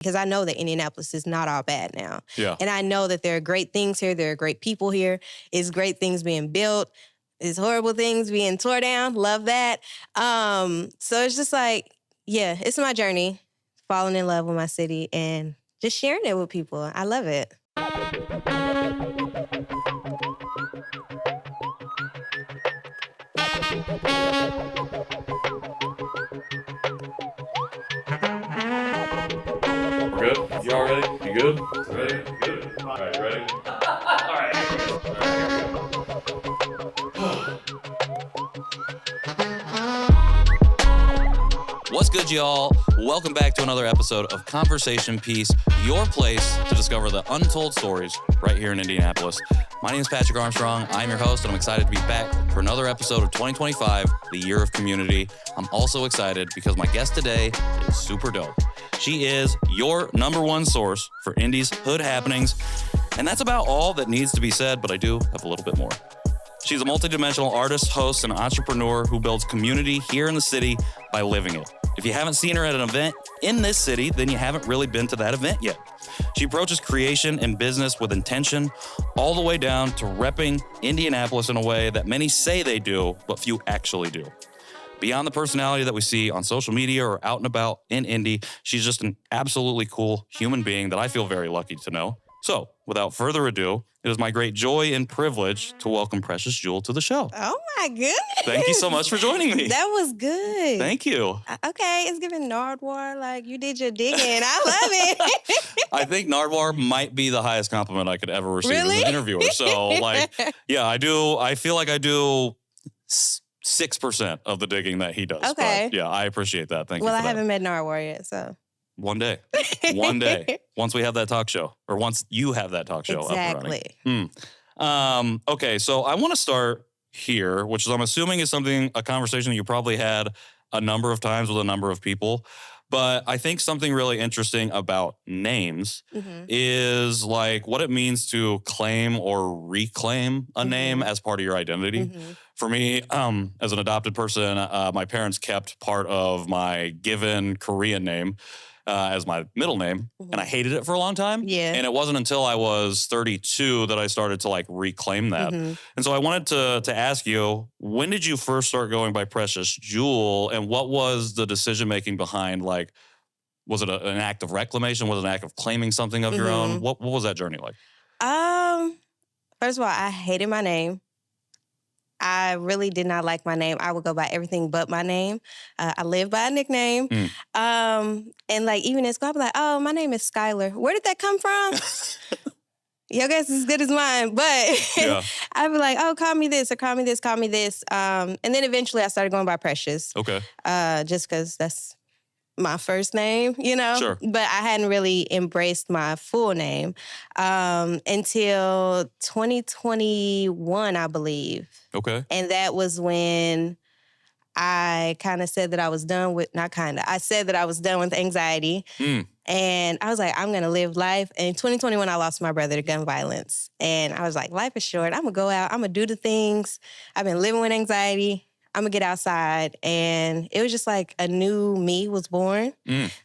because I know that Indianapolis is not all bad now. Yeah. And I know that there are great things here. There are great people here. It's great things being built. It's horrible things being tore down. Love that. So it's just like, yeah, it's my journey, falling in love with my city and just sharing it with people. I love it. We're good? You all ready? You good? Ready? Good. All right, ready? All right. What's good, y'all? Welcome back to another episode of Conversation Piece, your place to discover the untold stories right here in Indianapolis. My name is Patrick Armstrong. I'm your host, and I'm excited to be back for another episode of 2025, the Year of Community. I'm also excited because my guest today is super dope. She is your number one source for Indy's hood happenings, and that's about all that needs to be said, but I do have a little bit more. She's a multidimensional artist, host, and entrepreneur who builds community here in the city by living it. If you haven't seen her at an event in this city, then you haven't really been to that event yet. She approaches creation and business with intention, all the way down to repping Indianapolis in a way that many say they do, but few actually do. Beyond the personality that we see on social media or out and about in Indy, she's just an absolutely cool human being that I feel very lucky to know. So, without further ado, it is my great joy and privilege to welcome Precious Jewel to the show. Oh my goodness. Thank you so much for joining me. That was good. Thank you. Okay, it's giving Nardwuar, like you did your digging. I love it. I think Nardwuar might be the highest compliment I could ever receive Really? as an interviewer. So, like, yeah, I feel like I do 6% of the digging that he does. Okay. But yeah, I appreciate that. Thank you for Well, I that. haven't met Nardwuar yet, so. One day. Once we have that talk show, or once you have that talk show up and running. Okay, so I want to start here, which is I'm assuming is a conversation that you probably had a number of times with a number of people. But I think something really interesting about names is like what it means to claim or reclaim a name as part of your identity. For me, as an adopted person, my parents kept part of my given Korean name as my middle name, and I hated it for a long time. Yeah. And it wasn't until I was 32 that I started to like reclaim that. And so I wanted to ask you, when did you first start going by Precious Jewel, and what was the decision making behind, like, was it an act of reclamation? Was it an act of claiming something of your own? What was that journey like? First of all, I hated my name. I really did not like my name. I would go by everything but my name. I live by a nickname. And like even in school, I'd be like, oh, my name is Skylar. Where did that come from? Your guess is as good as mine. But Yeah. I'd be like, oh, call me this or call me this, call me this. And then eventually I started going by Precious. Okay. Just because that's my first name, you know? Sure. But I hadn't really embraced my full name until 2021, I believe. Okay. And that was when I kind of said that I was done with, I said that I was done with anxiety. And I was like, I'm going to live life. And in 2021, I lost my brother to gun violence. And I was like, life is short. I'm going to go out. I'm going to do the things. I've been living with anxiety. I'm going to get outside. And it was just like a new me was born.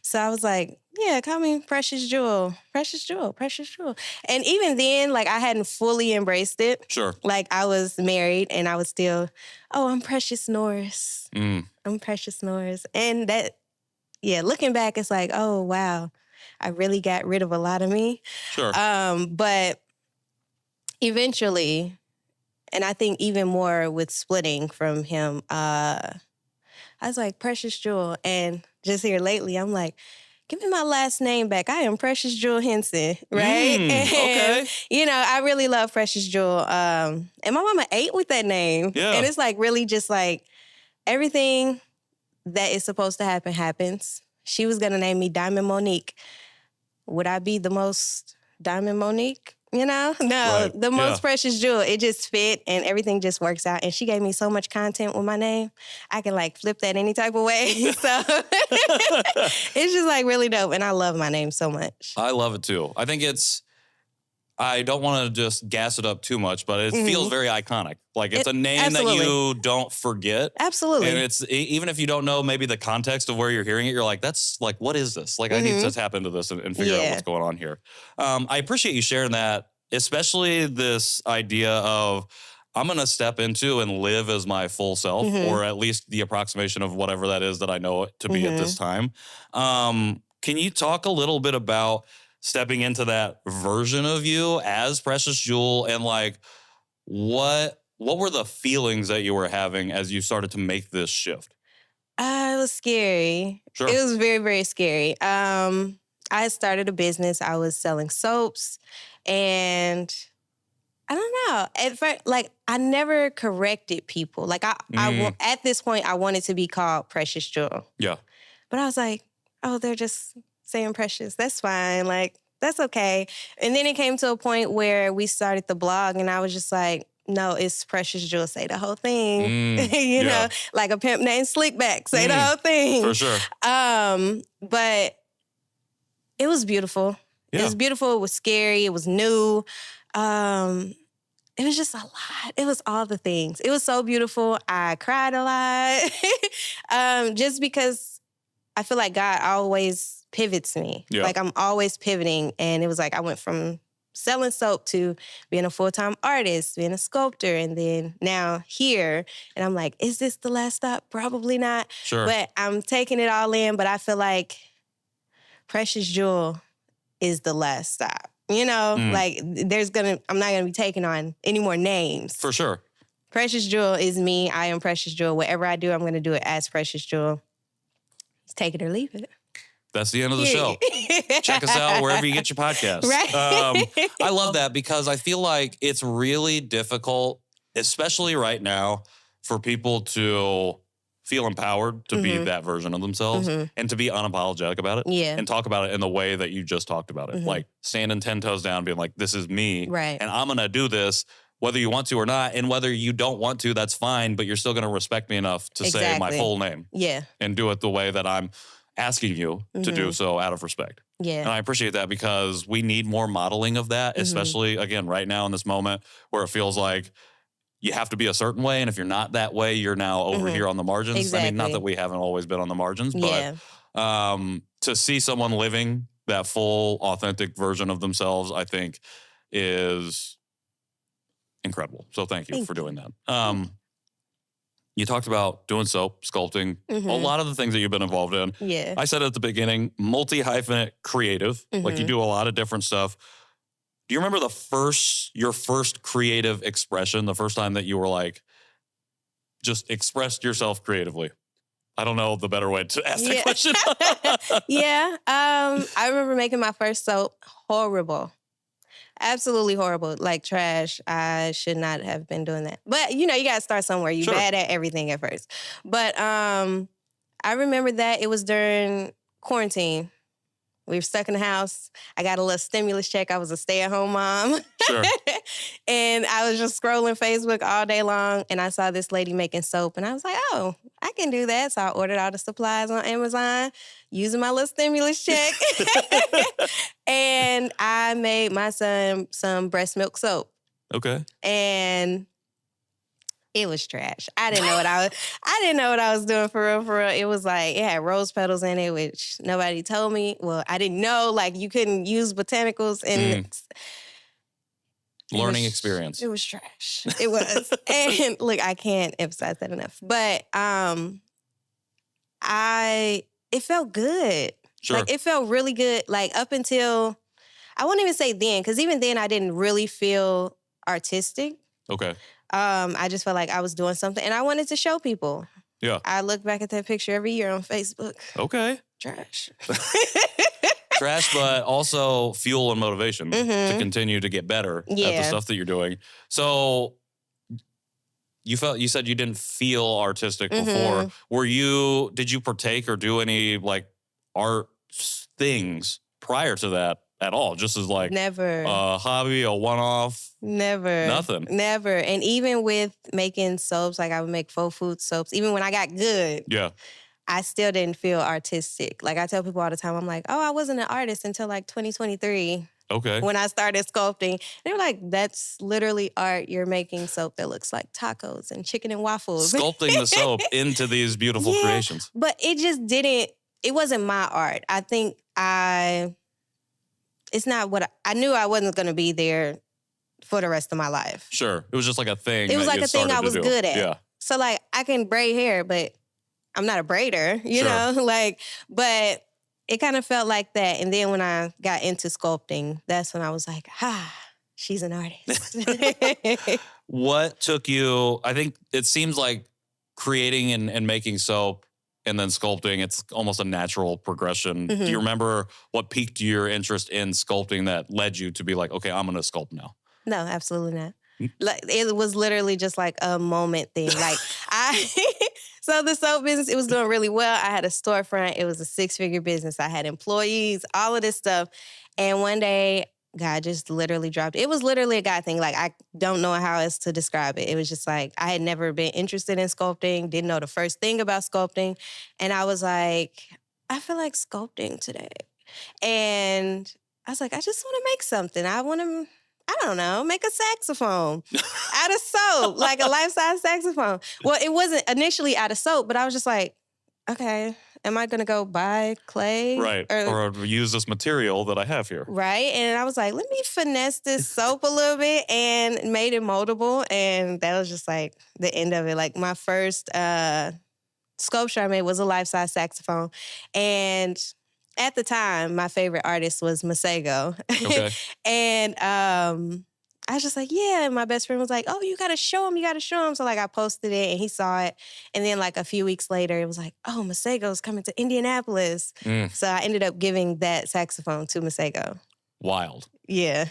So I was like, yeah, call me Precious Jewel. Precious Jewel. Precious Jewel. And even then, like, I hadn't fully embraced it. Sure. Like, I was married and I was still, oh, I'm Precious Norris. I'm Precious Norris. And that, yeah, looking back, it's like, oh, wow, I really got rid of a lot of me. Sure. But eventually, and I think even more with splitting from him, I was like, Precious Jewel. And just here lately, I'm like, give me my last name back. I am Precious Jewel Henson, right? Okay. You know, I really love Precious Jewel. And my mama ate with that name. Yeah. And it's like really just like everything that is supposed to happen happens. She was going to name me Diamond Monique. Would I be the most Diamond Monique? You know? No, Right. the most Precious Jewel. It just fit and everything just works out. And she gave me so much content with my name. I can like flip that any type of way. So it's just like really dope. And I love my name so much. I love it too. I think I don't want to just gas it up too much, but it feels very iconic. Like it's a name absolutely. that you don't forget. Absolutely. And it's even if you don't know maybe the context of where you're hearing it, you're like, that's like, what is this? Like I need to tap into this and figure out what's going on here. I appreciate you sharing that, especially this idea of I'm going to step into and live as my full self, or at least the approximation of whatever that is that I know it to be at this time. Can you talk a little bit about stepping into that version of you as Precious Jewel, and like what were the feelings that you were having as you started to make this shift? It was scary. Sure. It was very, very scary. I started a business. I was selling soaps, and I don't know. At first, like I never corrected people. Like at this point, I wanted to be called Precious Jewel. Yeah. But I was like, oh, they're just saying Precious. That's fine. Like, that's okay. And then it came to a point where we started the blog, and I was just like, no, it's Precious Jewel. Say the whole thing. You know, like a pimp named Slickback. Say the whole thing. For sure. But it was beautiful. Yeah. It was beautiful. It was scary. It was new. It was just a lot. It was all the things. It was so beautiful. I cried a lot. Just because I feel like God always pivots me. Yeah. Like I'm always pivoting. And it was like I went from selling soap to being a full-time artist, being a sculptor, and then now here. And I'm like, is this the last stop? Probably not. Sure. But I'm taking it all in. But I feel like Precious Jewel is the last stop. You know, like I'm not gonna be taking on any more names. For sure. Precious Jewel is me. I am Precious Jewel. Whatever I do, I'm gonna do it as Precious Jewel. Take it or leave it. That's the end of the show. Check us out wherever you get your podcasts. Right. I love that because I feel like it's really difficult, especially right now, for people to feel empowered to be that version of themselves and to be unapologetic about it and talk about it in the way that you just talked about it. Like standing 10 toes down, being like, this is me and I'm going to do this whether you want to or not. And whether you don't want to, that's fine, but you're still going to respect me enough to say my full name and do it the way that I'm asking you to do so out of respect. Yeah. And I appreciate that because we need more modeling of that, especially again, right now in this moment where it feels like you have to be a certain way. And if you're not that way, you're now over here on the margins. Exactly. I mean, not that we haven't always been on the margins, but to see someone living that full, authentic version of themselves, I think is incredible. So thank you for doing that. You talked about doing soap, sculpting, a lot of the things that you've been involved in. Yeah. I said at the beginning, multi-hyphenate creative. Like you do a lot of different stuff. Do you remember your first creative expression, the first time that you were like, just expressed yourself creatively? I don't know the better way to ask that question. I remember making my first soap. Horrible. Absolutely horrible. Like trash. I should not have been doing that. But, you know, you got to start somewhere. You're bad at everything at first. But I remember that it was during quarantine. We were stuck in the house. I got a little stimulus check. I was a stay-at-home mom. Sure. And I was just scrolling Facebook all day long, and I saw this lady making soap, and I was like, oh, I can do that. So I ordered all the supplies on Amazon using my little stimulus check. And I made my son some breast milk soap. Okay. And it was trash. I didn't know what I was doing for real. It was like, it had rose petals in it, which nobody told me. Well, I didn't know, like, you couldn't use botanicals in learning experience. It was trash. It was. And look, I can't emphasize that enough. But it felt good. Sure. Like, it felt really good. Like, up until, I won't even say then, because even then I didn't really feel artistic. Okay. I just felt like I was doing something and I wanted to show people. Yeah. I look back at that picture every year on Facebook. Okay. Trash. Trash, but also fuel and motivation to continue to get better at the stuff that you're doing. So you said you didn't feel artistic before. Did you partake or do any like art things prior to that at all? Just as like never a hobby, a one-off? Never. Nothing. Never. And even with making soaps, like I would make faux food soaps, even when I got good, I still didn't feel artistic. Like I tell people all the time, I'm like, oh, I wasn't an artist until like 2023. Okay. when I started sculpting. They were like, that's literally art. You're making soap that looks like tacos and chicken and waffles. Sculpting the soap into these beautiful creations. But it just didn't, it wasn't my art. I think it's not what I knew I wasn't going to be there for the rest of my life. Sure. It was just like a thing. It was like a thing I was good at. Yeah. So like I can braid hair, but I'm not a braider, you know? Like, but it kind of felt like that. And then when I got into sculpting, that's when I was like, she's an artist. What took you, I think it seems like creating and making soap and then sculpting, it's almost a natural progression. Mm-hmm. Do you remember what piqued your interest in sculpting that led you to be like, okay, I'm going to sculpt now? No, absolutely not. Like it was literally just like a moment thing. Like so the soap business, it was doing really well. I had a storefront. It was a 6-figure business. I had employees, all of this stuff. And one day, God just literally dropped. It was literally a God thing. Like I don't know how else to describe it. It was just like I had never been interested in sculpting, didn't know the first thing about sculpting. And I was like, I feel like sculpting today. And I was like, I just want to make something. I want to, I don't know, make a saxophone out of soap, like a life-size saxophone. Well, it wasn't initially out of soap, but I was just like, okay, am I going to go buy clay? Right. Or use this material that I have here. Right. And I was like, let me finesse this soap a little bit and made it moldable. And that was just like the end of it. Like my first sculpture I made was a life-size saxophone. And at the time, my favorite artist was Masego. Okay. And I was just like, yeah. And my best friend was like, oh, you got to show him. So like I posted it and he saw it. And then like a few weeks later, it was like, oh, Masego's coming to Indianapolis. So I ended up giving that saxophone to Masego. Wild. Yeah.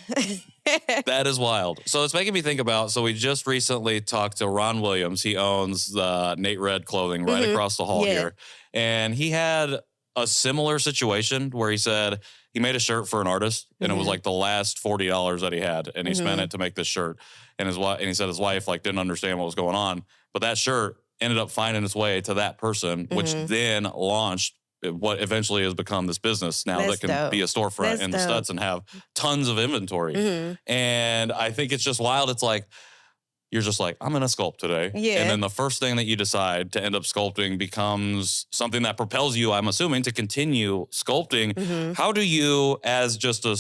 That is wild. So it's making me think about, so we just recently talked to Ron Williams. He owns the Nate Red clothing right across the hall here. And he had a similar situation where he said he made a shirt for an artist and it was like the last $40 that he had and he spent it to make this shirt. And his wife, and he said his wife like didn't understand what was going on, but that shirt ended up finding its way to that person, which then launched what eventually has become this business now that can be a storefront in the Studs and have tons of inventory. And I think it's just wild. It's like, you're just like, I'm going to sculpt today. Yeah. And then the first thing that you decide to end up sculpting becomes something that propels you, I'm assuming, to continue sculpting. How do you, as just a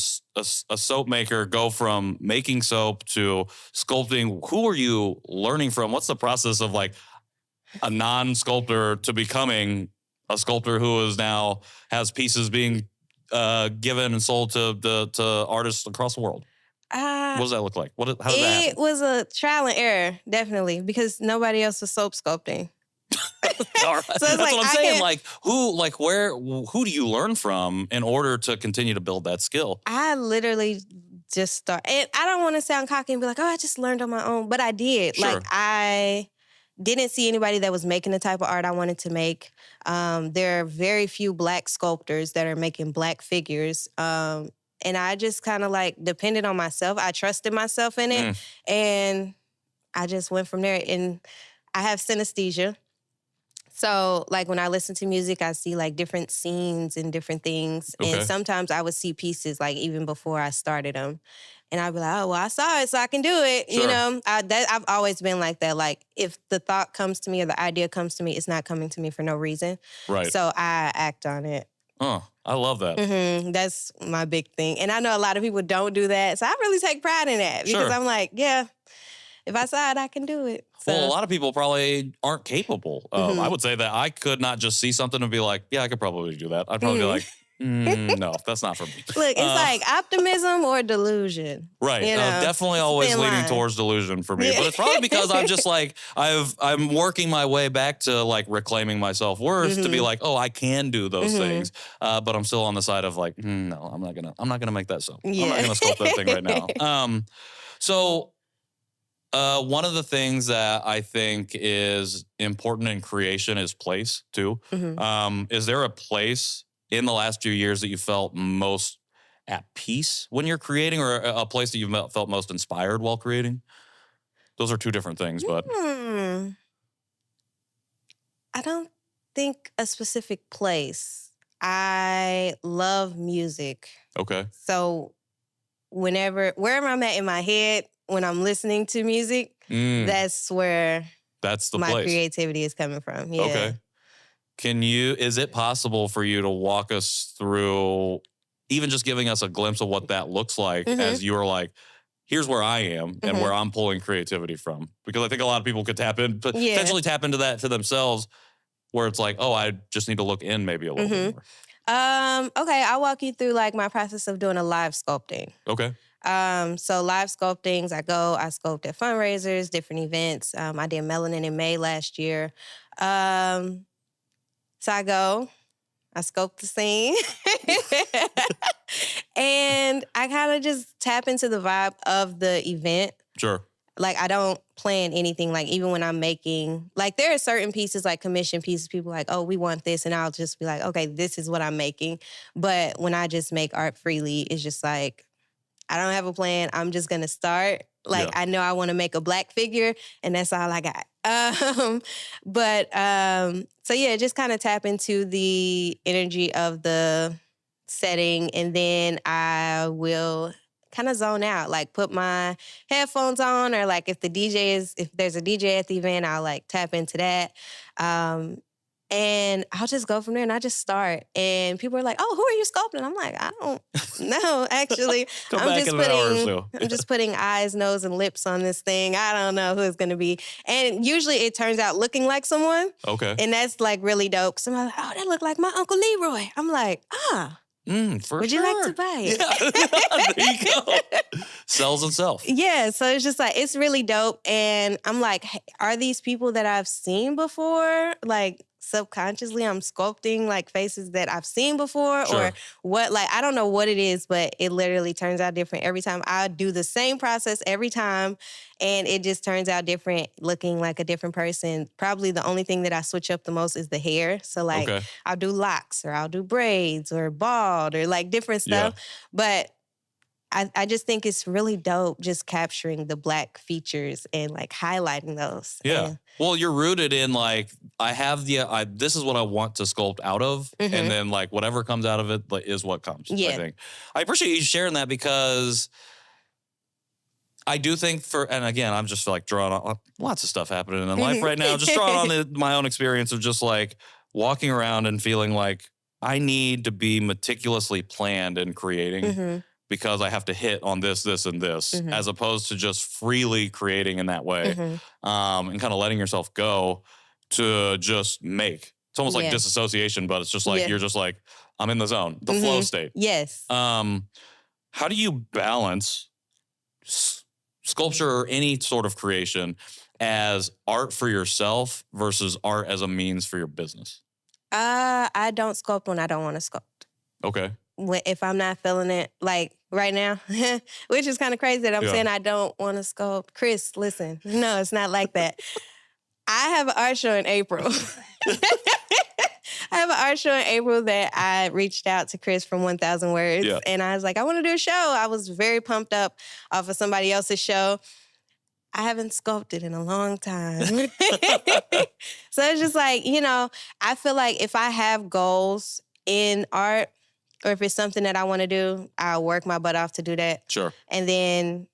soap maker, go from making soap to sculpting? Who are you learning from? What's the process of like a non-sculptor to becoming a sculptor who is now has pieces being given and sold to artists across the world? What does that look like? How does that happen? It was a trial and error, definitely, because nobody else was soap sculpting. All right. So That's like, what I'm saying. Who do you learn from in order to continue to build that skill? I literally just started. And I don't want to sound cocky and be like, oh, I just learned on my own. But I did. Sure. Like, I didn't see anybody that was making the type of art I wanted to make. There are very few Black sculptors that are making Black figures. And I just kind of like depended on myself. I trusted myself in it. And I just went from there. And I have synesthesia. So like when I listen to music, I see like different scenes and different things. Okay. And sometimes I would see pieces like even before I started them. And I'd be like, oh, well, I saw it, so I can do it. Sure. You know, I've always been like that. Like if the thought comes to me or the idea comes to me, it's not coming to me for no reason. Right. So I act on it. Oh, I love that. That's my big thing. And I know a lot of people don't do that. So I really take pride in that because I'm like, yeah, if I saw it, I can do it. So. Well, a lot of people probably aren't capable of. I would say that I could not just see something and be like, yeah, I could probably do that. I'd probably be like, no, that's not for me. Look, it's like optimism or delusion. Right. You know, definitely always leaning towards delusion for me. But it's probably because I'm just like, I'm working my way back to like reclaiming my self-worth to be like, oh, I can do those things. But I'm still on the side of like, no, I'm not gonna make that soap. Yeah. I'm not gonna sculpt that thing right now. So one of the things that I think is important in creation is place too. Is there a place in the last few years that you felt most at peace when you're creating, or a place that you felt most inspired while creating? Those are two different things, but. I don't think a specific place. I love music. Okay. So wherever I'm at in my head when I'm listening to music, that's where that's the my place. creativity is coming from. Yeah. Okay. Is it possible for you to walk us through, even just giving us a glimpse of what that looks like as you're like, here's where I am and where I'm pulling creativity from? Because I think a lot of people could potentially tap into that to themselves, where it's like, oh, I just need to look in maybe a little bit more. Okay, I'll walk you through like my process of doing a live sculpting. Okay. So live sculptings, I sculpt at fundraisers, different events. I did Melanin in May last year. So I sculpt the scene. And I kind of just tap into the vibe of the event. Sure. Like, I don't plan anything. Like, even when I'm making, like, there are certain pieces, like commission pieces, people are like, oh, we want this. And I'll just be like, okay, this is what I'm making. But when I just make art freely, it's just like, I don't have a plan. I'm just going to start. Like, I know I want to make a Black figure, and that's all I got. So yeah, just kind of tap into the energy of the setting, and then I will kind of zone out, like put my headphones on, or like if there's a DJ at the event, I'll like tap into that. And I'll just go from there, and I just start. And people are like, oh, who are you sculpting? I'm like, I don't know, actually. I'm just putting eyes, nose, and lips on this thing. I don't know who it's going to be. And usually it turns out looking like someone. Okay. And that's like really dope. Somebody's like, oh, that look like my Uncle Leroy. I'm like, would you like to buy it? Yeah. There you go. Sells itself. Yeah, so it's just like, it's really dope. And I'm like, hey, are these people that I've seen before? Like, subconsciously, I'm sculpting like faces that I've seen before, or what? Like, I don't know what it is, but it literally turns out different every time. I do the same process every time, and it just turns out different, looking like a different person. Probably the only thing that I switch up the most is the hair. So like, I'll do locks, or I'll do braids, or bald, or like different stuff. But I just think it's really dope just capturing the Black features and like highlighting those. Yeah. Well, you're rooted in like, this is what I want to sculpt out of. And then like whatever comes out of it is what comes. I think. I appreciate you sharing that, because I do think and again, I'm just like drawing on lots of stuff happening in life right now. Just drawing on my own experience of just like walking around and feeling like I need to be meticulously planned in creating. Because I have to hit on this, this, and this, as opposed to just freely creating in that way, and kind of letting yourself go to just make. It's almost like disassociation, but it's just like, you're just like, I'm in the zone, the flow state. Yes. How do you balance sculpture or any sort of creation as art for yourself versus art as a means for your business? I don't sculpt when I don't want to sculpt. Okay. If I'm not feeling it, like right now, which is kind of crazy that I'm saying I don't want to sculpt. Chris, listen, no, it's not like that. I have an art show in April. I have an art show in April that I reached out to Chris from 1,000 Words. And I was like, I want to do a show. I was very pumped up off of somebody else's show. I haven't sculpted in a long time. So it's just like, I feel like if I have goals in art, or if it's something that I want to do, I'll work my butt off to do that. Sure. And then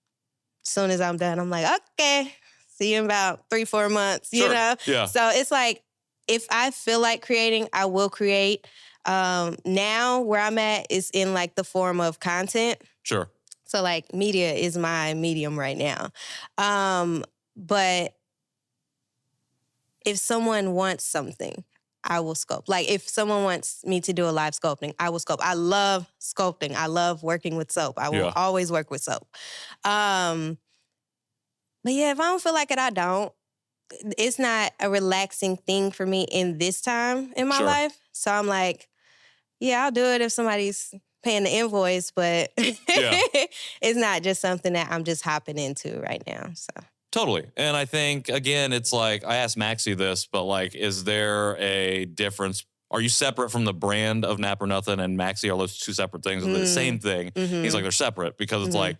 as soon as I'm done, I'm like, okay, see you in about 3-4 months, you know? Yeah. So it's like, if I feel like creating, I will create. Now where I'm at is in like the form of content. Sure. So like media is my medium right now. But if someone wants something, I will sculpt. Like if someone wants me to do a live sculpting, I will sculpt. I love sculpting. I love working with soap. I will always work with soap. But yeah, if I don't feel like it, I don't. It's not a relaxing thing for me in this time in my life. So I'm like, yeah, I'll do it if somebody's paying the invoice, but it's not just something that I'm just hopping into right now. So. Totally. And I think, again, it's like, I asked Maxie this, but like, is there a difference? Are you separate from the brand of Nap or Nothing and Maxie? Are those two separate things? Are they the same thing? He's like, they're separate, because it's like,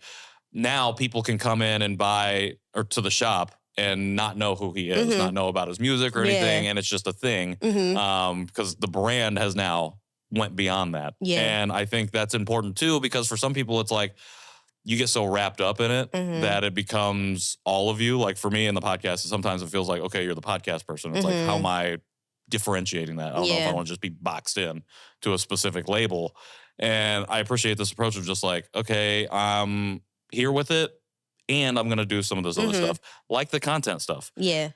now people can come in and buy, or to the shop, and not know who he is, not know about his music or anything. And it's just a thing, because the brand has now went beyond that. And I think that's important too, because for some people it's like, you get so wrapped up in it that it becomes all of you. Like for me in the podcast, sometimes it feels like, okay, you're the podcast person. It's like, how am I differentiating that? I don't know if I want to just be boxed in to a specific label. And I appreciate this approach of just like, okay, I'm here with it and I'm going to do some of this other stuff, like the content stuff. Yeah.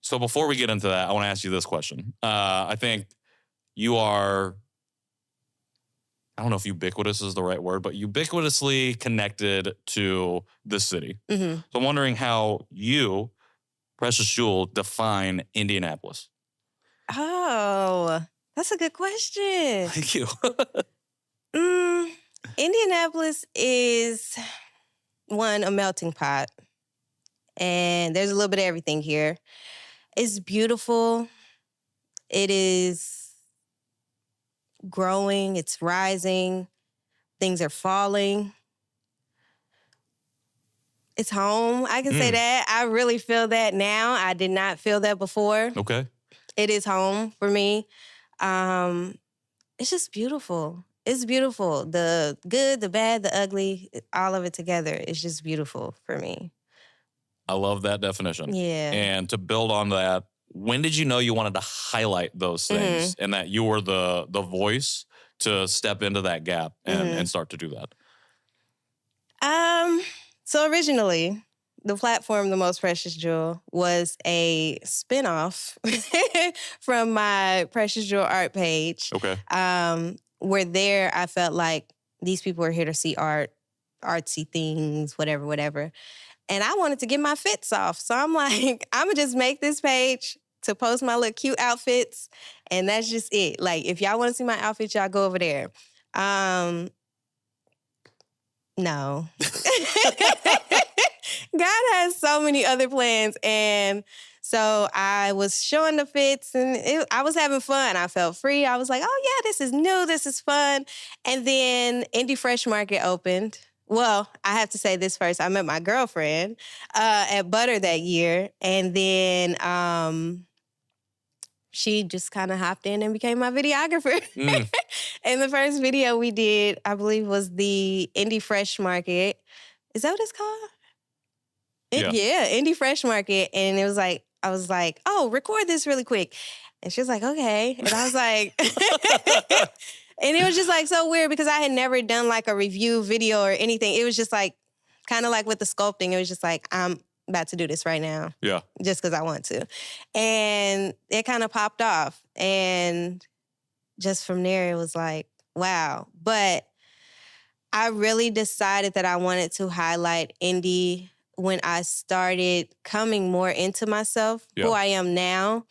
So before we get into that, I want to ask you this question. I think you are, I don't know if ubiquitous is the right word, but ubiquitously connected to this city. So I'm wondering how you, Precious Jewel, define Indianapolis. Oh, that's a good question. Thank you. Indianapolis is, a melting pot. And there's a little bit of everything here. It's beautiful. It is growing. It's rising. Things are falling. It's home. I can say that. I really feel that now. I did not feel that before. Okay. It is home for me. It's just beautiful. It's beautiful. The good, the bad, the ugly, all of it together. It's just beautiful for me. I love that definition. Yeah. And to build on that, when did you know you wanted to highlight those things and that you were the voice to step into that gap and start to do that? So originally, the platform, The Most Precious Jewel, was a spinoff from my Precious Jewel art page. Okay. Where there, I felt like these people are here to see art, artsy things, whatever. And I wanted to get my fits off. So I'm like, I'm going to just make this page to post my little cute outfits. And that's just it. Like, if y'all want to see my outfits, y'all go over there. No. God has so many other plans. And so I was showing the fits and I was having fun. I felt free. I was like, oh yeah, this is new. This is fun. And then Indy Fresh Market opened. Well, I have to say this first. I met my girlfriend at Butter that year. And then she just kind of hopped in and became my videographer. And the first video we did, I believe, was the Indy Fresh Market. Is that what it's called? Yeah, Indy Fresh Market. And it was like, I was like, oh, record this really quick. And she was like, okay. And I was like... And it was just like so weird because I had never done like a review video or anything. It was just like kind of like with the sculpting. It was just like, I'm about to do this right now. Yeah. Just because I want to. And it kind of popped off. And just from there, it was like, wow. But I really decided that I wanted to highlight Indy when I started coming more into myself, who I am now.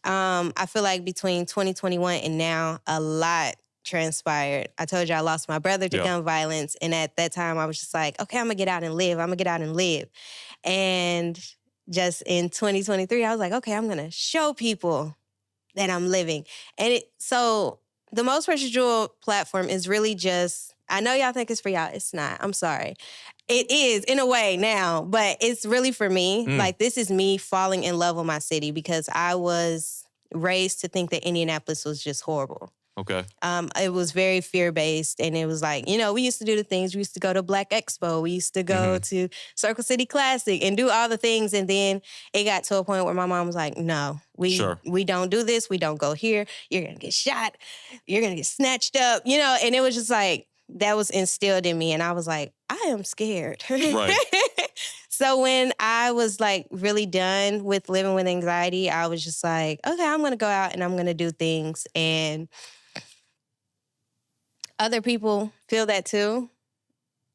I feel like between 2021 and now, a lot transpired. I told you I lost my brother to gun violence. And at that time, I was just like, okay, I'm going to get out and live. And just in 2023, I was like, okay, I'm going to show people that I'm living. And so the Most Precious Jewel platform is really just, I know y'all think it's for y'all. It's not. I'm sorry. It is in a way now, but it's really for me. Like, this is me falling in love with my city because I was raised to think that Indianapolis was just horrible. Okay. It was very fear-based, and it was like, we used to do the things. We used to go to Black Expo. We used to go to Circle City Classic and do all the things, and then it got to a point where my mom was like, no, we don't do this. We don't go here. You're going to get shot. You're going to get snatched up, and it was just like, that was instilled in me, and I was like, I am scared. Right. So when I was like really done with living with anxiety, I was just like, okay, I'm going to go out and I'm going to do things, and other people feel that too.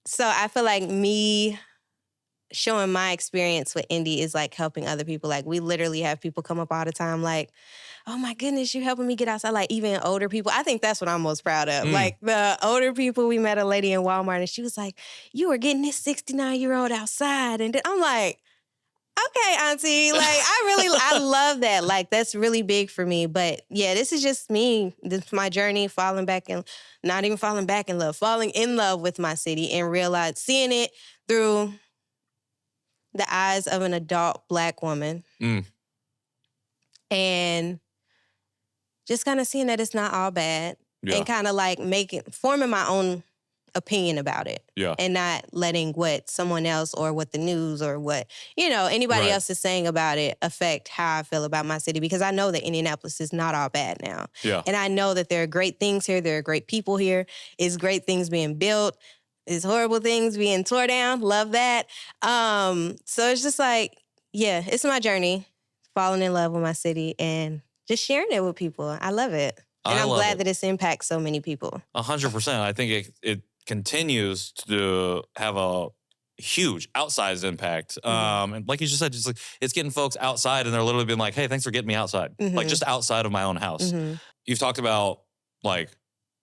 So I feel like me showing my experience with Indy is like helping other people. Like, we literally have people come up all the time like, oh my goodness, you're helping me get outside. Like, even older people. I think that's what I'm most proud of. Like, the older people, we met a lady in Walmart and she was like, you were getting this 69-year-old outside. And then I'm like, okay, auntie. Like, I love that. Like, that's really big for me. But yeah, this is just me. This is my journey, falling in love with my city and seeing it through the eyes of an adult Black woman. And just kind of seeing that it's not all bad. And kind of like forming my own opinion about it. Yeah. And not letting what someone else or what the news or what, anybody else is saying about it affect how I feel about my city, because I know that Indianapolis is not all bad now. Yeah. And I know that there are great things here. There are great people here. It's great things being built. It's horrible things being tore down. Love that. So it's just like, yeah, it's my journey, falling in love with my city and just sharing it with people. I love it. And I'm glad that it's impacts so many people. 100%. I think it continues to have a huge outsized impact. And like you just said, just like it's getting folks outside and they're literally being like, hey, thanks for getting me outside. Like just outside of my own house. You've talked about like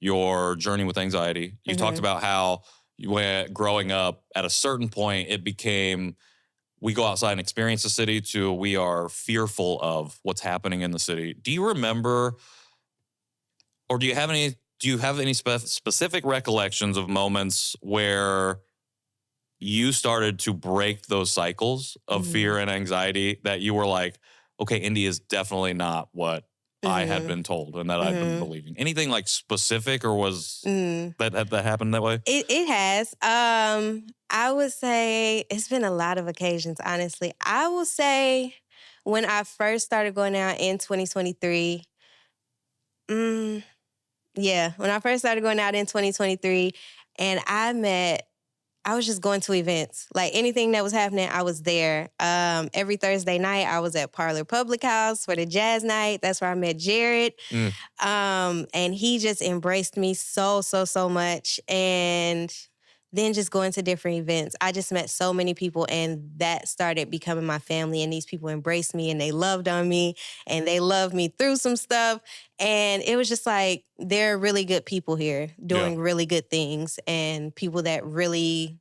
your journey with anxiety. You've talked about how you went growing up at a certain point, it became we go outside and experience the city to we are fearful of what's happening in the city. Do you remember or do you have any specific recollections of moments where you started to break those cycles of fear and anxiety that you were like, okay, Indy is definitely not what I had been told and that I've been believing? Anything like specific or was that happened that way? It has. I would say it's been a lot of occasions, honestly. I will say when I first started going out in 2023, when I first started going out in 2023 and I was just going to events. Like anything that was happening, I was there. Every Thursday night, I was at Parlor Public House for the jazz night. That's where I met Jared. And he just embraced me so, so, so much. And then just going to different events. I just met so many people and that started becoming my family. And these people embraced me and they loved on me and they loved me through some stuff. And it was just like, there are really good people here doing really good things and people that really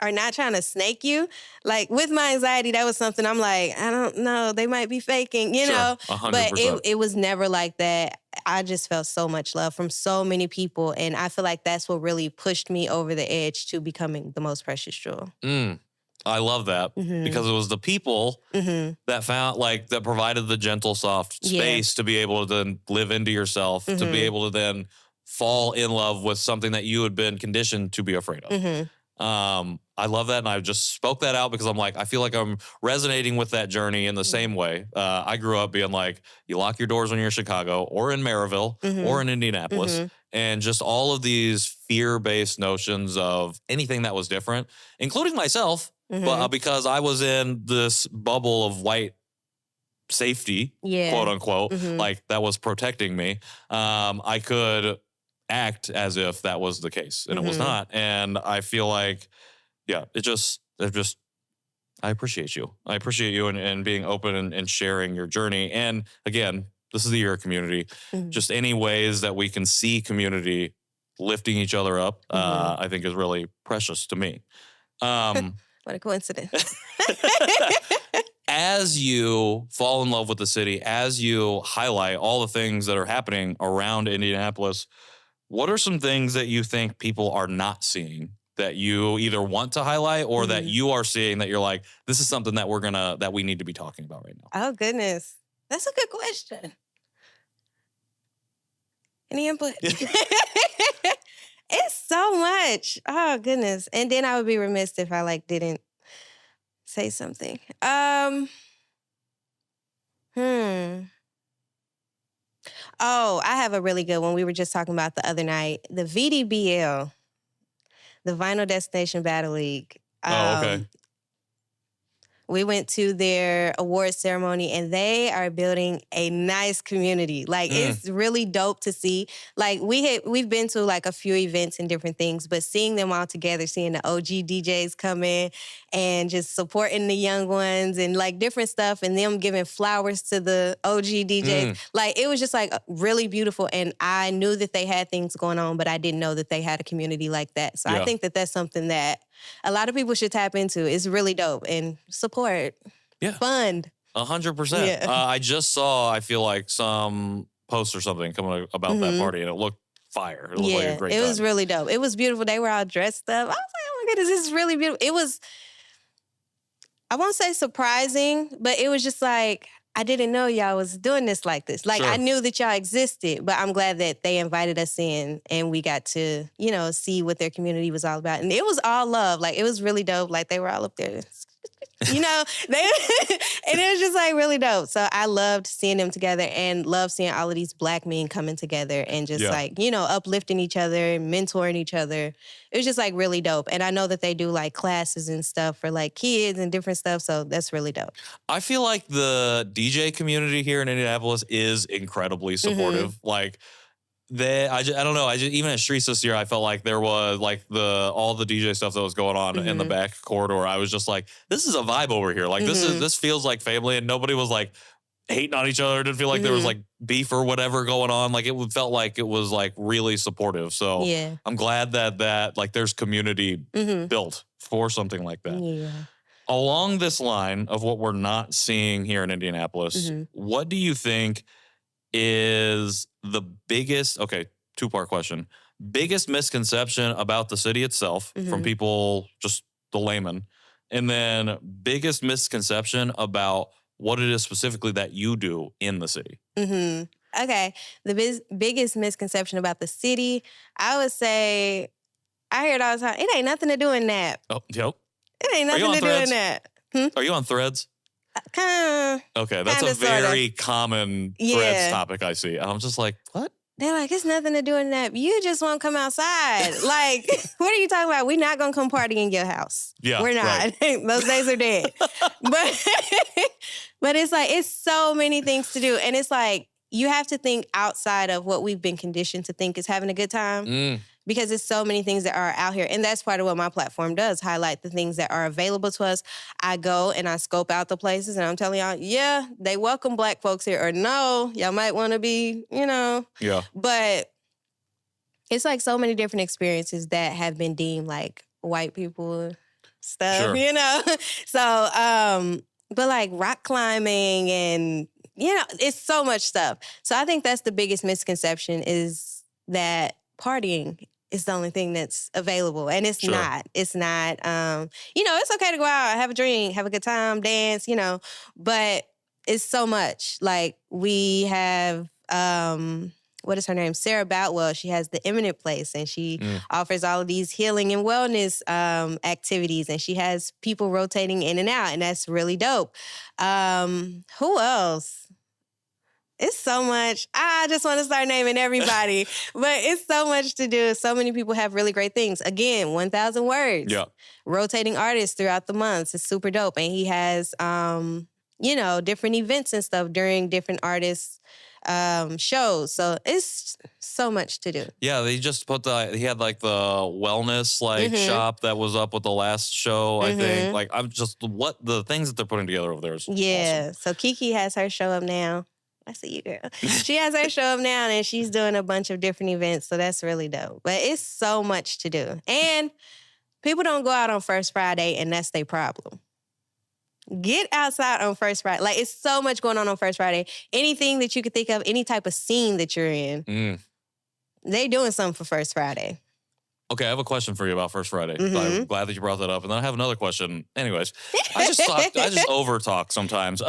are not trying to snake you. Like with my anxiety, that was something I'm like, I don't know, they might be faking, know? 100%. But it was never like that. I just felt so much love from so many people. And I feel like that's what really pushed me over the edge to becoming the most precious jewel. I love that because it was the people that found that provided the gentle, soft space to be able to then live into yourself, to be able to then fall in love with something that you had been conditioned to be afraid of. I love that. And I just spoke that out because I'm like, I feel like I'm resonating with that journey in the same way. I grew up being like, you lock your doors when you're in Chicago or in Maryville or in Indianapolis. And just all of these fear-based notions of anything that was different, including myself, but because I was in this bubble of white safety, quote unquote, like that was protecting me. I could act as if that was the case and it was not. And I feel like, I appreciate you. I appreciate you and being open and sharing your journey. And again, this is the year of community. Just any ways that we can see community lifting each other up, I think is really precious to me. What a coincidence. As you fall in love with the city, as you highlight all the things that are happening around Indianapolis, what are some things that you think people are not seeing that you either want to highlight or that you are seeing that you're like, this is something that we need to be talking about right now? Oh, goodness. That's a good question. Any input? It's so much. Oh, goodness. And then I would be remiss if I didn't say something. Oh, I have a really good one. We were just talking about the other night. The VDBL, the Vinyl Destination Battle League. Okay. We went to their awards ceremony and they are building a nice community. It's really dope to see. We've been to a few events and different things, but seeing them all together, seeing the OG DJs come in and just supporting the young ones and different stuff and them giving flowers to the OG DJs. It was just really beautiful. And I knew that they had things going on, but I didn't know that they had a community like that. So I think that that's something that a lot of people should tap into. It's really dope and support. Yeah. Fund. 100%. Yeah. I just saw, I feel like some post or something coming about that party and it looked fire. It looked like a great time. It was really dope. It was beautiful. They were all dressed up. I was like, oh my goodness, this is really beautiful. It was, I won't say surprising, but it was just I didn't know y'all was doing this like this. Like, Sure. I knew that y'all existed, but I'm glad that they invited us in and we got to, see what their community was all about. And it was all love. Like, it was really dope. Like, they were all up there. And it was just like really dope. So I loved seeing them together and loved seeing all of these Black men coming together and just uplifting each other, mentoring each other. It was just like really dope. And I know that they do like classes and stuff for like kids and different stuff. So that's really dope. I feel like the DJ community here in Indianapolis is incredibly supportive. Like, I don't know. Even at Streets this year, I felt like there was like all the DJ stuff that was going on in the back corridor. I was just like, this is a vibe over here. Like this feels like family, and nobody was like hating on each other. It didn't feel like there was like beef or whatever going on. Like it felt like it was like really supportive. So I'm glad that like there's community built for something like that. Yeah. Along this line of what we're not seeing here in Indianapolis, what do you think is the biggest, two-part question, biggest misconception about the city itself from people, just the layman, and then biggest misconception about what it is specifically that you do in the city? Okay. The biggest misconception about the city, I would say, I hear it all the time, it ain't nothing to do in that. Oh, yep. It ain't nothing to do in that. Are you on Threads? Kinda. Okay, that's a very common Threads topic I see. I'm just like, what? They're like, it's nothing to do in that. You just won't come outside. Like, what are you talking about? We're not going to come party in your house. Yeah, we're not. Right. Those days are dead. But it's like, it's so many things to do. And it's like, you have to think outside of what we've been conditioned to think is having a good time. Because there's so many things that are out here. And that's part of what my platform does, highlight the things that are available to us. I go and I scope out the places and I'm telling y'all, yeah, they welcome Black folks here. Or no, y'all might want to be, Yeah. But it's like so many different experiences that have been deemed like white people stuff, So, but like rock climbing and, it's so much stuff. So I think that's the biggest misconception is that partying is the only thing that's available. And it's not. It's not. It's okay to go out, have a drink, have a good time, dance, but it's so much. Like we have, what is her name? Sarah Boutwell. She has the Eminent Place and she offers all of these healing and wellness activities and she has people rotating in and out and that's really dope. Who else? It's so much. I just want to start naming everybody. But it's so much to do. So many people have really great things. Again, 1,000 words. Yeah. Rotating artists throughout the months. It's super dope. And he has, different events and stuff during different artists' shows. So it's so much to do. Yeah, they just he had like the wellness shop that was up with the last show, I think. Like, the things that they're putting together over there is awesome. So Kiki has her show up now. I see you, girl. She has her show up now and she's doing a bunch of different events. So that's really dope. But it's so much to do. And people don't go out on First Friday and that's their problem. Get outside on First Friday. Like, it's so much going on First Friday. Anything that you could think of, any type of scene that you're in, they doing something for First Friday. Okay, I have a question for you about First Friday. I'm glad that you brought that up. And then I have another question. Anyways, I just over talk sometimes.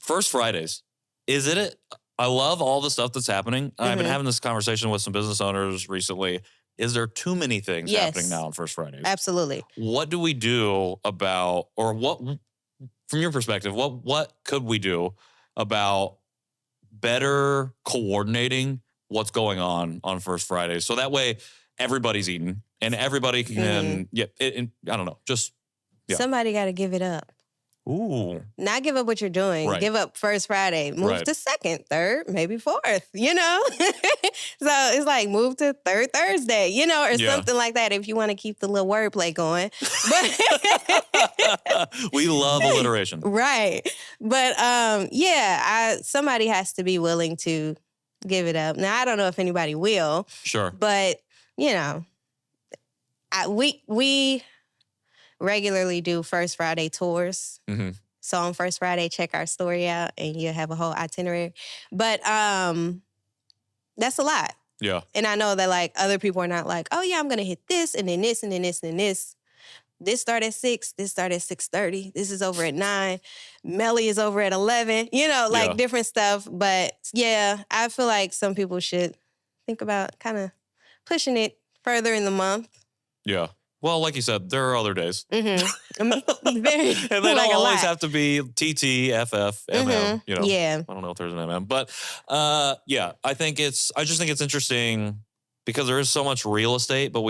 First Fridays. Is it? I love all the stuff that's happening. I've been having this conversation with some business owners recently. Is there too many things happening now on First Fridays? Absolutely. What do we do about, or what, from your perspective, what could we do about better coordinating what's going on First Fridays? So that way everybody's eating and everybody can, I don't know, just. Yeah. Somebody got to give it up. Ooh. Not give up what you're doing. Right. Give up First Friday. Move to second, third, maybe fourth, So it's like move to third Thursday, or something like that if you want to keep the little wordplay going. But we love alliteration. Right. But somebody has to be willing to give it up. Now, I don't know if anybody will. Sure. But, we regularly do First Friday tours. So on First Friday, check our story out and you'll have a whole itinerary. But that's a lot. Yeah. And I know that like other people are not like, oh yeah, I'm going to hit this and then this and then this and then this. this start at 6, this start at 6:30, this is over at 9, Melly is over at 11, like different stuff. But yeah, I feel like some people should think about kind of pushing it further in the month. Yeah. Well, like you said, there are other days. Mm-hmm. And they don't always have to be TT, FF, MM. Yeah. I don't know if there's an MM. But I just think it's interesting because there is so much real estate, but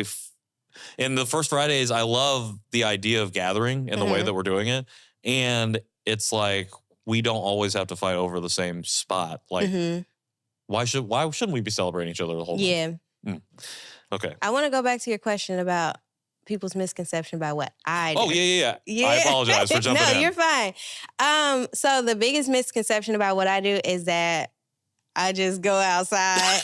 in the first Fridays, I love the idea of gathering and the way that we're doing it. And it's like, we don't always have to fight over the same spot. Like, why shouldn't we be celebrating each other the whole month? Yeah. Okay. I want to go back to your question about people's misconception about what I do. Oh, yeah. I apologize for jumping in. No, you're fine. So the biggest misconception about what I do is that I just go outside.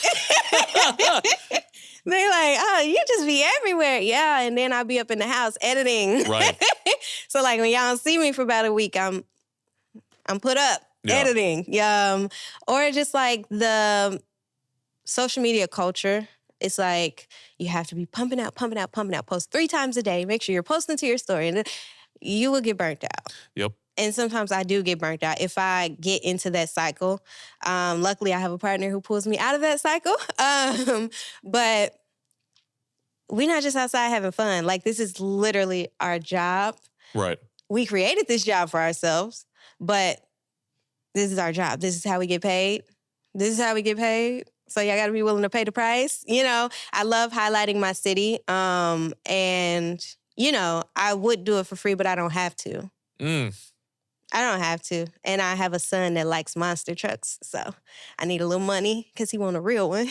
They're like, oh, you just be everywhere. Yeah, and then I'll be up in the house editing. Right. So like when y'all don't see me for about a week, I'm put up editing. Or just like the social media culture. It's like you have to be pumping out, post 3 times a day. Make sure you're posting to your story, and you will get burnt out. Yep. And sometimes I do get burnt out if I get into that cycle. Luckily, I have a partner who pulls me out of that cycle. But we're not just outside having fun. Like, this is literally our job. Right. We created this job for ourselves, but this is our job. This is how we get paid. So y'all got to be willing to pay the price. I love highlighting my city. And, I would do it for free, but I don't have to. I don't have to. And I have a son that likes monster trucks. So I need a little money because he want a real one.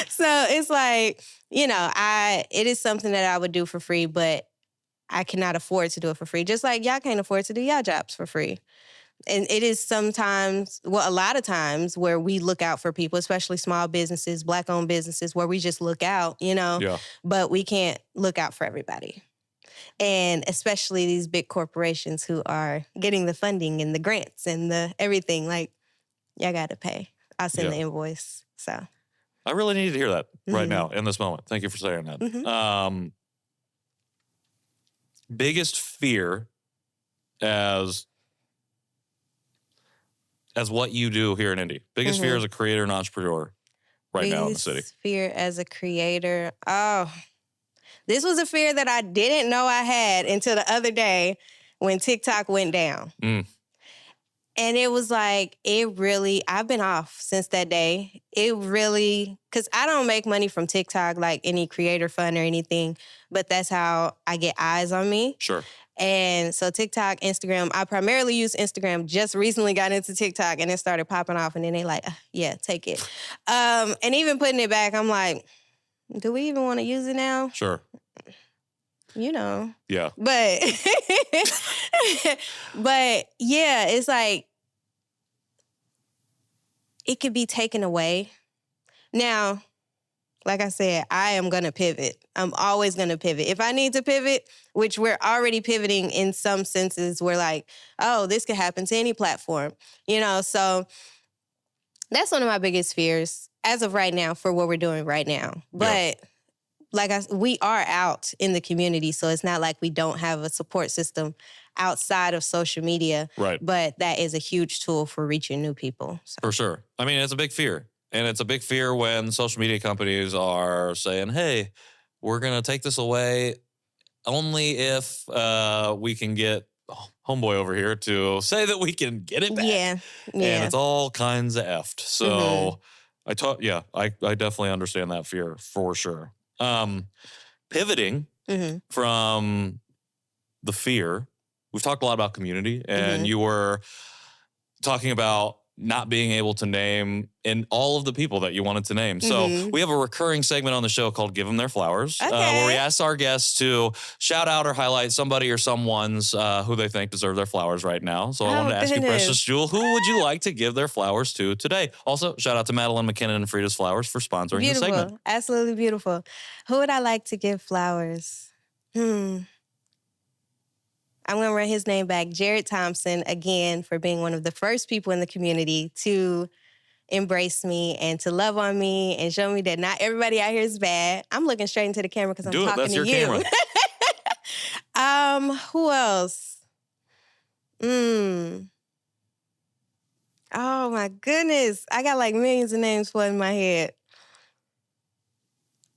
So it's like, it is something that I would do for free, but I cannot afford to do it for free. Just like y'all can't afford to do y'all jobs for free. And it is sometimes, a lot of times where we look out for people, especially small businesses, Black-owned businesses, where we just look out, but we can't look out for everybody. And especially these big corporations who are getting the funding and the grants and the everything, like, y'all got to pay. I'll send the invoice, so. I really need to hear that right now in this moment. Thank you for saying that. Biggest fear as what you do here in Indy. Biggest fear as a creator and entrepreneur now in the city. Biggest fear as a creator. Oh, this was a fear that I didn't know I had until the other day when TikTok went down. And it was like, I've been off since that day. Because I don't make money from TikTok like any creator fund or anything, but that's how I get eyes on me. Sure. And so TikTok, Instagram, I primarily use Instagram, just recently got into TikTok and it started popping off and then they like, yeah, take it. And even putting it back, I'm like, do we even want to use it now? Sure. Yeah. But yeah, it's like, it could be taken away. Now, like I said, I am going to pivot. I'm always going to pivot. If I need to pivot, which we're already pivoting in some senses, we're like, oh, this could happen to any platform, so that's one of my biggest fears as of right now for what we're doing right now. But we are out in the community, so it's not like we don't have a support system outside of social media. Right. But that is a huge tool for reaching new people. So. For sure. I mean, it's a big fear. And it's a big fear when social media companies are saying, hey, we're going to take this away only if we can get homeboy over here to say that we can get it back. Yeah. And it's all kinds of effed. So I definitely understand that fear for sure. Pivoting from the fear, we've talked a lot about community, and you were talking about not being able to name in all of the people that you wanted to name. So we have a recurring segment on the show called Give Them Their Flowers, where we ask our guests to shout out or highlight somebody or someone's who they think deserve their flowers right now. So I wanted to ask you, Precious Jewel, who would you like to give their flowers to today? Also, shout out to Madeline McKinnon and Frida's Flowers for sponsoring the segment. Absolutely beautiful. Who would I like to give flowers? I'm going to run his name back. Jared Thompson, again, for being one of the first people in the community to embrace me and to love on me and show me that not everybody out here is bad. I'm looking straight into the camera because I'm talking That's to your you. Camera. Who else? Oh my goodness. I got like millions of names flooding in my head.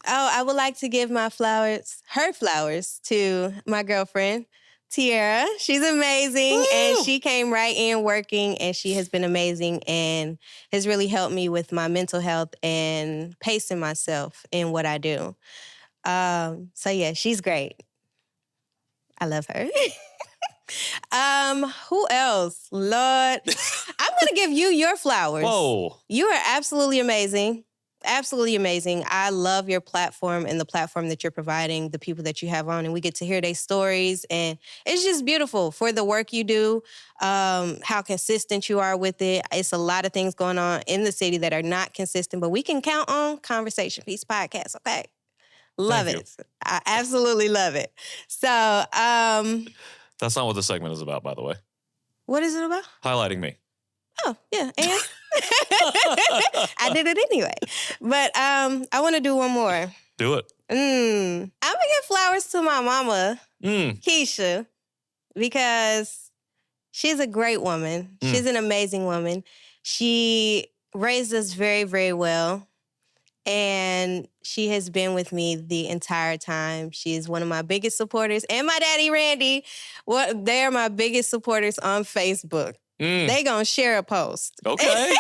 Oh, I would like to give her flowers to my girlfriend, Tiara. She's amazing. Woo! And she came right in working and she has been amazing and has really helped me with my mental health and pacing myself in what I do. So yeah, she's great. I love her. Who else? Lord, I'm going to give you your flowers. Whoa. You are absolutely amazing. Absolutely amazing. I love your platform and the platform that you're providing, the people that you have on, and we get to hear their stories. And it's just beautiful for the work you do, how consistent you are with it. It's a lot of things going on in the city that are not consistent, but we can count on Conversation Piece Podcast, okay? Love it. I absolutely love it. So, that's not what the segment is about, by the way. What is it about? Highlighting me. Oh, yeah, and I did it anyway. But I want to do one more. Do it. I'm going to give flowers to my mama, Keisha, because she's a great woman. She's an amazing woman. She raised us very, very well. And she has been with me the entire time. She is one of my biggest supporters. And my daddy, Randy, they're my biggest supporters on Facebook. They gonna share a post. Okay.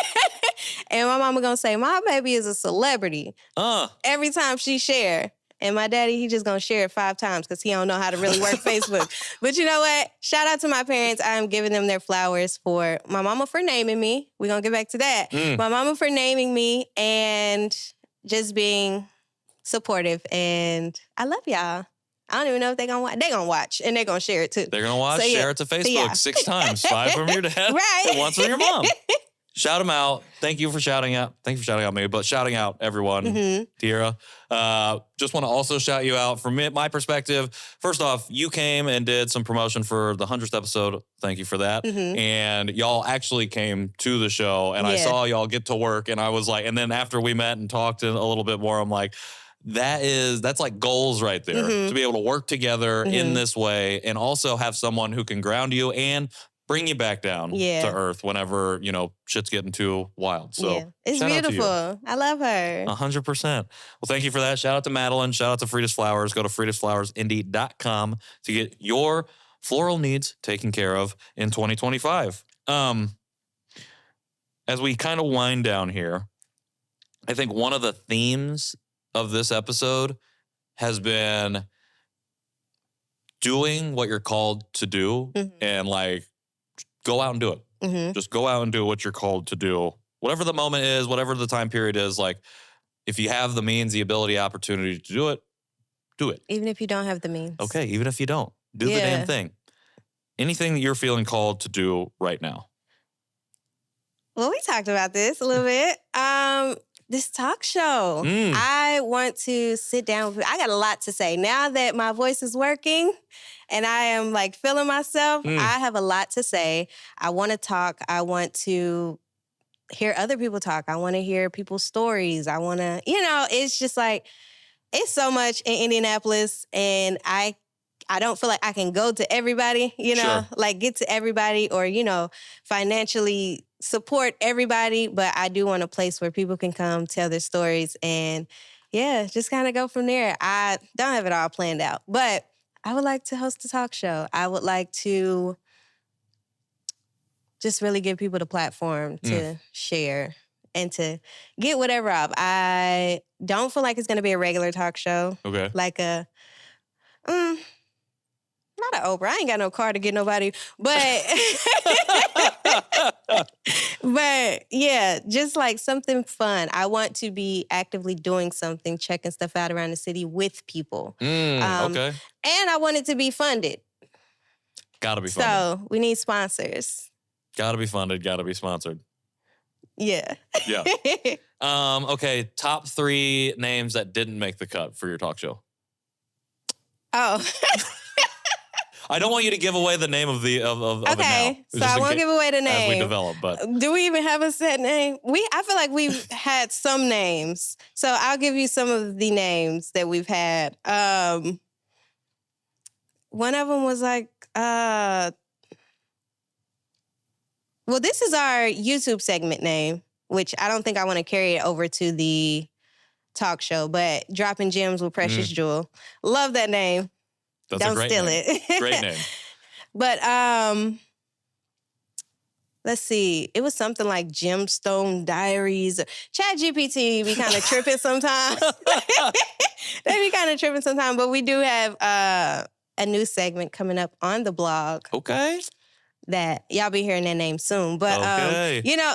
And my mama gonna say, my baby is a celebrity. Every time she share. And my daddy, he just gonna share it 5 times because he don't know how to really work Facebook. But you know what? Shout out to my parents. I'm giving them their flowers for my mama for naming me. We're gonna get back to that. My mama for naming me and just being supportive. And I love y'all. I don't even know if they're going to watch. They're going to watch, and they're going to share it, too. They're going to watch, share it to Facebook 6 times. 5 from your dad, right. and 1 from your mom. Shout them out. Thank you for shouting out. Thank you for shouting out me, but shouting out everyone, Tiara. Just want to also shout you out from my perspective. First off, you came and did some promotion for the 100th episode. Thank you for that. And y'all actually came to the show, and I saw y'all get to work, and I was like, and then after we met and talked a little bit more, I'm like, that's like goals right there, to be able to work together in this way and also have someone who can ground you and bring you back down to earth whenever, shit's getting too wild. So it's beautiful. I love her. 100%. Well, thank you for that. Shout out to Madeline. Shout out to Frida's Flowers. Go to fridasflowersindy.com to get your floral needs taken care of in 2025. As we kind of wind down here, I think one of the themes of this episode has been doing what you're called to do and like go out and do it. Just go out and do what you're called to do. Whatever the moment is, whatever the time period is, like if you have the means, the ability, opportunity to do it, do it. Even if you don't have the means. Okay, even if you don't, do the damn thing. Anything that you're feeling called to do right now. Well, we talked about this a little bit. This talk show. I want to sit down with I got a lot to say. Now that my voice is working and I am like feeling myself, I have a lot to say. I want to talk. I want to hear other people talk. I want to hear people's stories. I want to, it's just like, it's so much in Indianapolis and I don't feel like I can go to everybody, like get to everybody or, financially support everybody. But I do want a place where people can come tell their stories and just kind of go from there. I don't have it all planned out, but I would like to host a talk show. I would like to just really give people the platform to share and to get whatever up. I don't feel like it's going to be a regular talk show. Okay. Like a... not an Oprah. I ain't got no car to get nobody. But, just like something fun. I want to be actively doing something, checking stuff out around the city with people. Okay. And I want it to be funded. Gotta be funded. So we need sponsors. Gotta be funded. Gotta be sponsored. Yeah. Yeah. Okay. Top 3 names that didn't make the cut for your talk show. Oh. I don't want you to give away the name of the of it now. Okay, so I won't give away the name. As we develop, but do we even have a set name? I feel like we've had some names. So I'll give you some of the names that we've had. One of them was like, well, this is our YouTube segment name, which I don't think I want to carry it over to the talk show, but Dropping Gems with Precious Jewel. Love that name. That's Don't a great steal name. it. Great name. But let's see. It was something like Gemstone Diaries. ChatGPT be kind of tripping sometimes. They be kind of tripping sometimes, but we do have a new segment coming up on the blog. Okay. That y'all be hearing that name soon. But,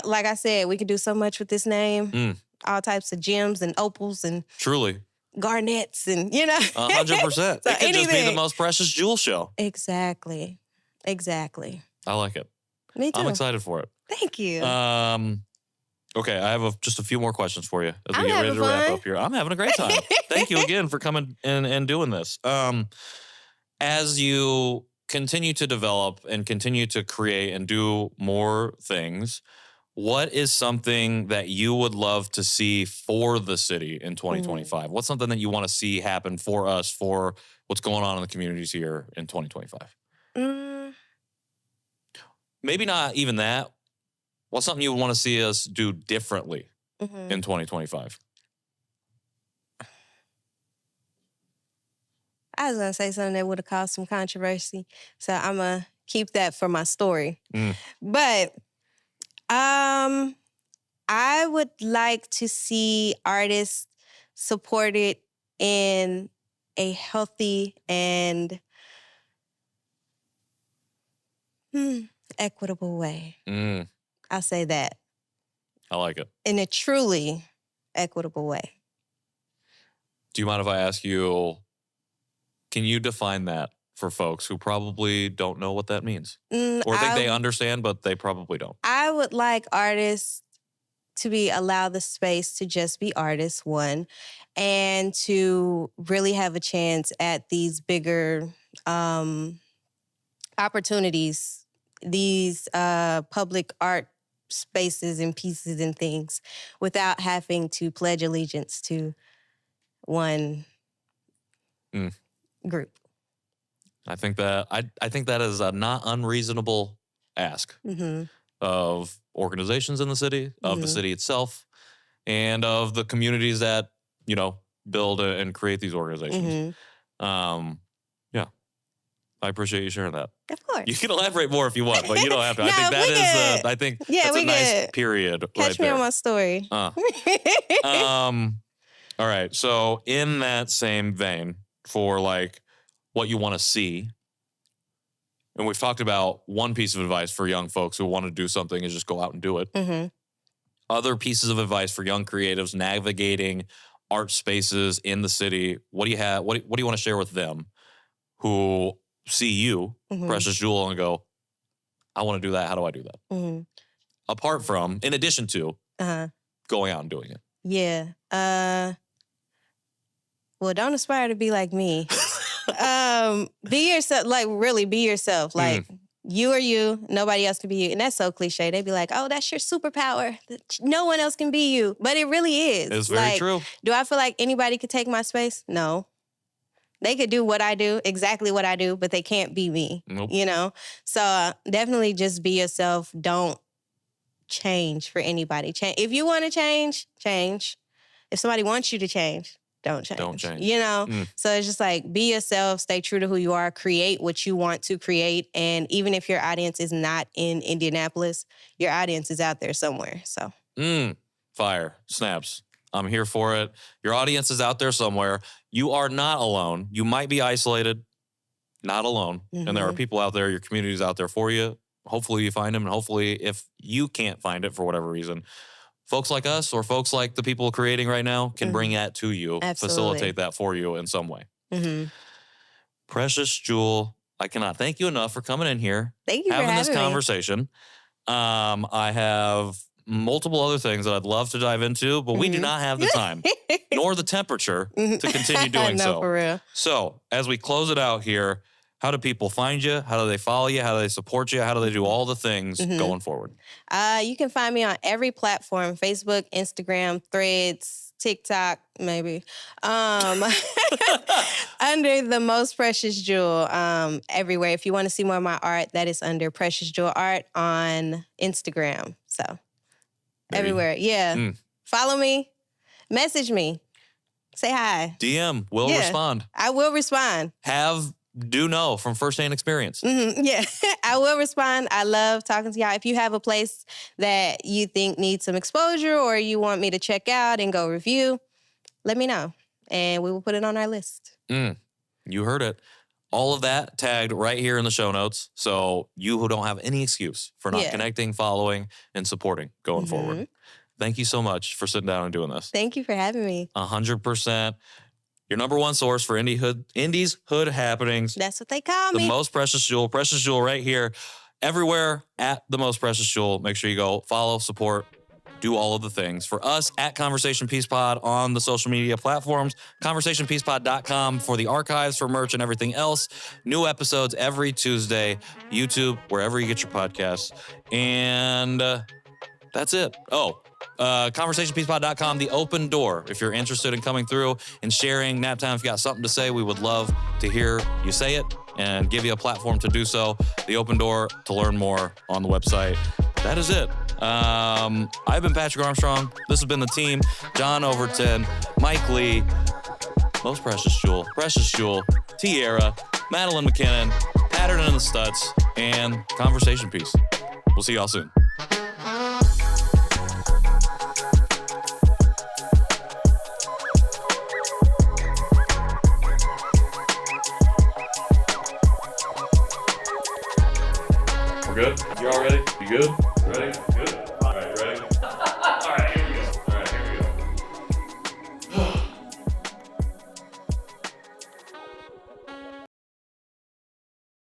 like I said, we could do so much with this name. All types of gems and opals and truly garnets and, 100%. So it could just be the most precious jewel show. Exactly. I like it. Me too. I'm excited for it. Thank you. Okay, I have just a few more questions for you as we get ready to wrap up here. I'm having a great time. Thank you again for coming in and doing this. As you continue to develop and continue to create and do more things, what is something that you would love to see for the city in 2025? What's something that you want to see happen for us, for what's going on in the communities here in 2025? Maybe not even that. What's something you would want to see us do differently in 2025? I was going to say something that would have caused some controversy, so I'm going to keep that for my story. But I would like to see artists supported in a healthy and equitable way. I'll say that. I like it. In a truly equitable way. Do you mind if I ask you, can you define that for folks who probably don't know what that means? Or think they understand, but they probably don't? I would like artists to be allowed the space to just be artists, one, and to really have a chance at these bigger opportunities, these public art spaces and pieces and things, without having to pledge allegiance to one group. I think that is a not unreasonable ask of organizations in the city, of the city itself, and of the communities that, build and create these organizations. I appreciate you sharing that. Of course. You can elaborate more if you want, but you don't have to. I think that's a nice period right there. Catch me on my story. All right. So in that same vein, for what you want to see, and we've talked about one piece of advice for young folks who want to do something is just go out and do it. Other pieces of advice for young creatives navigating art spaces in the city. What do you have? What do you want to share with them who see you, Precious Jewel, and go, I want to do that. How do I do that? Apart from, in addition to going out and doing it. Yeah. Well, don't aspire to be like me. Be yourself. Really be yourself. You are you. Nobody else can be you. And that's so cliche. They'd be like, oh, that's your superpower. No one else can be you. But it really is. It's very true. Do I feel like anybody could take my space? No. They could do what I do, exactly what I do, but they can't be me, So definitely just be yourself. Don't change for anybody. If you want to change, change. If somebody wants you to change, don't change. Don't change. So it's just be yourself, stay true to who you are, create what you want to create. And even if your audience is not in Indianapolis, your audience is out there somewhere, so. Fire. Snaps. I'm here for it. Your audience is out there somewhere. You are not alone. You might be isolated, not alone. And there are people out there, your community is out there for you. Hopefully you find them. And hopefully if you can't find it for whatever reason, folks like us or folks like the people creating right now can bring that to you, facilitate that for you in some way. Precious Jewel, I cannot thank you enough for coming in here. Thank you having for this conversation. I have multiple other things that I'd love to dive into, but we do not have the time nor the temperature to continue doing so. For real. So as we close it out here, how do people find you? How do they follow you? How do they support you? How do they do all the things going forward? You can find me on every platform: Facebook, Instagram, Threads, TikTok, maybe. Under the Most Precious Jewel, everywhere. If you want to see more of my art, that is under Precious Jewel Art on Instagram. So everywhere. Yeah. Follow me, message me, say hi. DM, will respond. I will respond. Do know from firsthand experience. Yeah, I will respond. I love talking to y'all. If you have a place that you think needs some exposure or you want me to check out and go review, let me know, and we will put it on our list. You heard it. All of that tagged right here in the show notes, so you who don't have any excuse for not connecting, following, and supporting going forward. Thank you so much for sitting down and doing this. Thank you for having me. 100%. Your number one source for Indy's hood happenings. That's what they call me. The Most Precious Jewel. Precious Jewel right here. Everywhere at The Most Precious Jewel. Make sure you go follow, support, do all of the things. For us at Conversation Peace Pod on the social media platforms, conversationpeacepod.com for the archives, for merch and everything else. New episodes every Tuesday. YouTube, wherever you get your podcasts. And that's it. ConversationPeacePod.com, the open door. If you're interested in coming through and sharing Naptime, if you got something to say, we would love to hear you say it and give you a platform to do so. The open door to learn more on the website. That is it. I've been Patrick Armstrong. This has been the team. John Overton, Mike Lee, Most Precious Jewel, Tiara, Madeline McKinnon, Pattern in the Studs, and Conversation Piece. We'll see y'all soon. Good? You all ready? You good? Ready? Good.